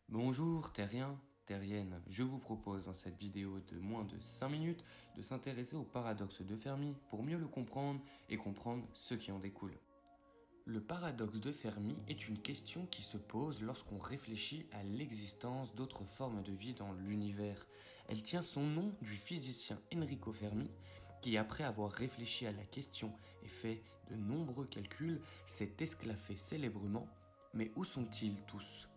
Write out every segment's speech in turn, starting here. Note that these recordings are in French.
Bonjour terriens, terriennes, je vous propose dans cette vidéo de moins de 5 minutes de s'intéresser au paradoxe de Fermi pour mieux le comprendre et comprendre ce qui en découle. Le paradoxe de Fermi est une question qui se pose lorsqu'on réfléchit à l'existence d'autres formes de vie dans l'univers. Elle tient son nom du physicien Enrico Fermi qui, après avoir réfléchi à la question et fait de nombreux calculs, s'est esclaffé célèbrement. Mais où sont-ils tous ?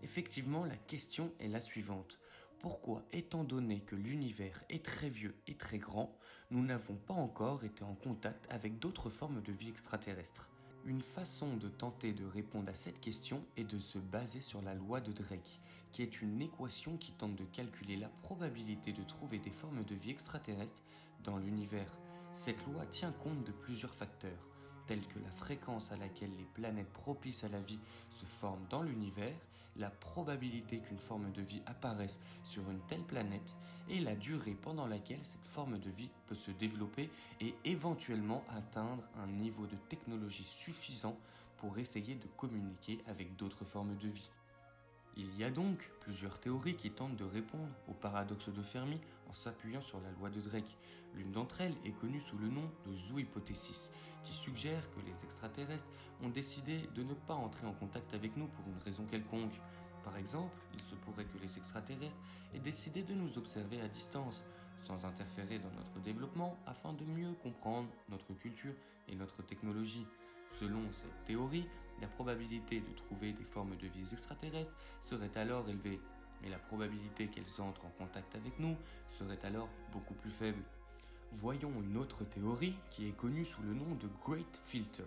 Effectivement, la question est la suivante. Pourquoi, étant donné que l'univers est très vieux et très grand, nous n'avons pas encore été en contact avec d'autres formes de vie extraterrestres ? Une façon de tenter de répondre à cette question est de se baser sur la loi de Drake, qui est une équation qui tente de calculer la probabilité de trouver des formes de vie extraterrestres dans l'univers. Cette loi tient compte de plusieurs facteurs, tels que la fréquence à laquelle les planètes propices à la vie se forment dans l'univers, la probabilité qu'une forme de vie apparaisse sur une telle planète et la durée pendant laquelle cette forme de vie peut se développer et éventuellement atteindre un niveau de technologie suffisant pour essayer de communiquer avec d'autres formes de vie. Il y a donc plusieurs théories qui tentent de répondre au paradoxe de Fermi en s'appuyant sur la loi de Drake. L'une d'entre elles est connue sous le nom de zoohypothésis, qui suggère que les extraterrestres ont décidé de ne pas entrer en contact avec nous pour une raison quelconque. Par exemple, il se pourrait que les extraterrestres aient décidé de nous observer à distance, sans interférer dans notre développement, afin de mieux comprendre notre culture et notre technologie. Selon cette théorie, la probabilité de trouver des formes de vie extraterrestres serait alors élevée, mais la probabilité qu'elles entrent en contact avec nous serait alors beaucoup plus faible. Voyons une autre théorie qui est connue sous le nom de Great Filter,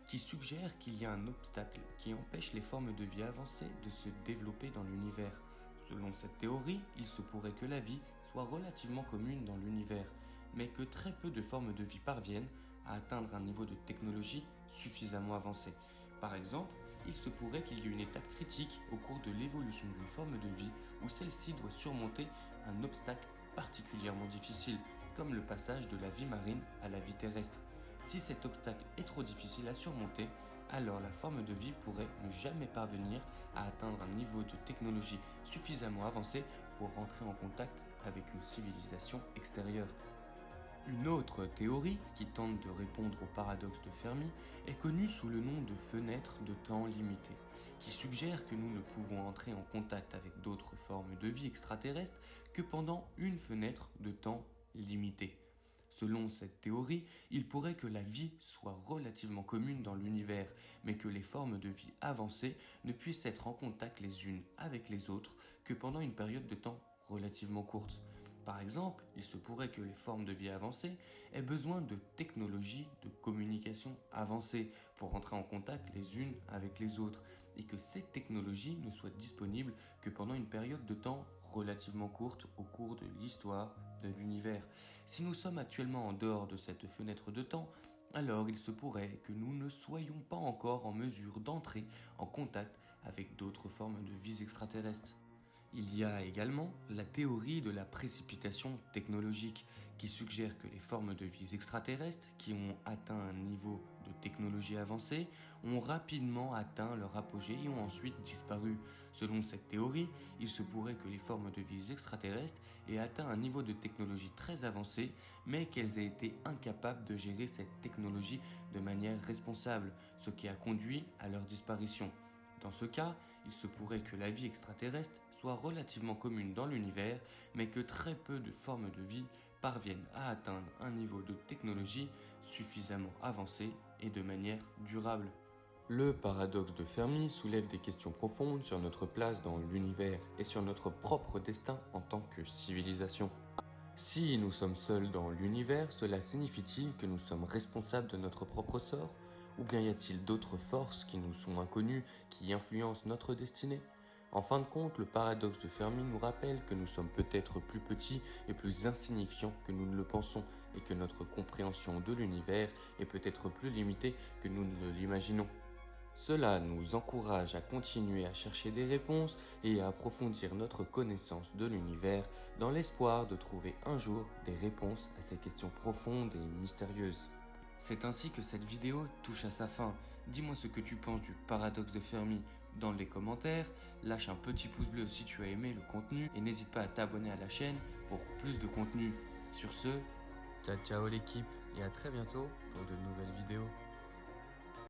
qui suggère qu'il y a un obstacle qui empêche les formes de vie avancées de se développer dans l'univers. Selon cette théorie, il se pourrait que la vie soit relativement commune dans l'univers, mais que très peu de formes de vie parviennent à atteindre un niveau de technologie suffisamment avancé. Par exemple, il se pourrait qu'il y ait une étape critique au cours de l'évolution d'une forme de vie où celle-ci doit surmonter un obstacle particulièrement difficile, comme le passage de la vie marine à la vie terrestre. Si cet obstacle est trop difficile à surmonter, alors la forme de vie pourrait ne jamais parvenir à atteindre un niveau de technologie suffisamment avancé pour rentrer en contact avec une civilisation extérieure. Une autre théorie qui tente de répondre au paradoxe de Fermi est connue sous le nom de fenêtre de temps limitée, qui suggère que nous ne pouvons entrer en contact avec d'autres formes de vie extraterrestres que pendant une fenêtre de temps limitée. Selon cette théorie, il pourrait que la vie soit relativement commune dans l'univers, mais que les formes de vie avancées ne puissent être en contact les unes avec les autres que pendant une période de temps relativement courte. Par exemple, il se pourrait que les formes de vie avancées aient besoin de technologies de communication avancées pour entrer en contact les unes avec les autres, et que ces technologies ne soient disponibles que pendant une période de temps relativement courte au cours de l'histoire de l'univers. Si nous sommes actuellement en dehors de cette fenêtre de temps, alors il se pourrait que nous ne soyons pas encore en mesure d'entrer en contact avec d'autres formes de vie extraterrestres. Il y a également la théorie de la précipitation technologique qui suggère que les formes de vie extraterrestres qui ont atteint un niveau de technologie avancée ont rapidement atteint leur apogée et ont ensuite disparu. Selon cette théorie, il se pourrait que les formes de vie extraterrestres aient atteint un niveau de technologie très avancé, mais qu'elles aient été incapables de gérer cette technologie de manière responsable, ce qui a conduit à leur disparition. Dans ce cas, il se pourrait que la vie extraterrestre soit relativement commune dans l'univers, mais que très peu de formes de vie parviennent à atteindre un niveau de technologie suffisamment avancé et de manière durable. Le paradoxe de Fermi soulève des questions profondes sur notre place dans l'univers et sur notre propre destin en tant que civilisation. Si nous sommes seuls dans l'univers, cela signifie-t-il que nous sommes responsables de notre propre sort ? Ou bien y a-t-il d'autres forces qui nous sont inconnues, qui influencent notre destinée ? En fin de compte, le paradoxe de Fermi nous rappelle que nous sommes peut-être plus petits et plus insignifiants que nous ne le pensons, et que notre compréhension de l'univers est peut-être plus limitée que nous ne l'imaginons. Cela nous encourage à continuer à chercher des réponses et à approfondir notre connaissance de l'univers dans l'espoir de trouver un jour des réponses à ces questions profondes et mystérieuses. C'est ainsi que cette vidéo touche à sa fin. Dis-moi ce que tu penses du paradoxe de Fermi. dans les commentaires, lâche un petit pouce bleu si tu as aimé le contenu et n'hésite pas à t'abonner à la chaîne pour plus de contenu. Sur ce, ciao ciao l'équipe et à très bientôt pour de nouvelles vidéos.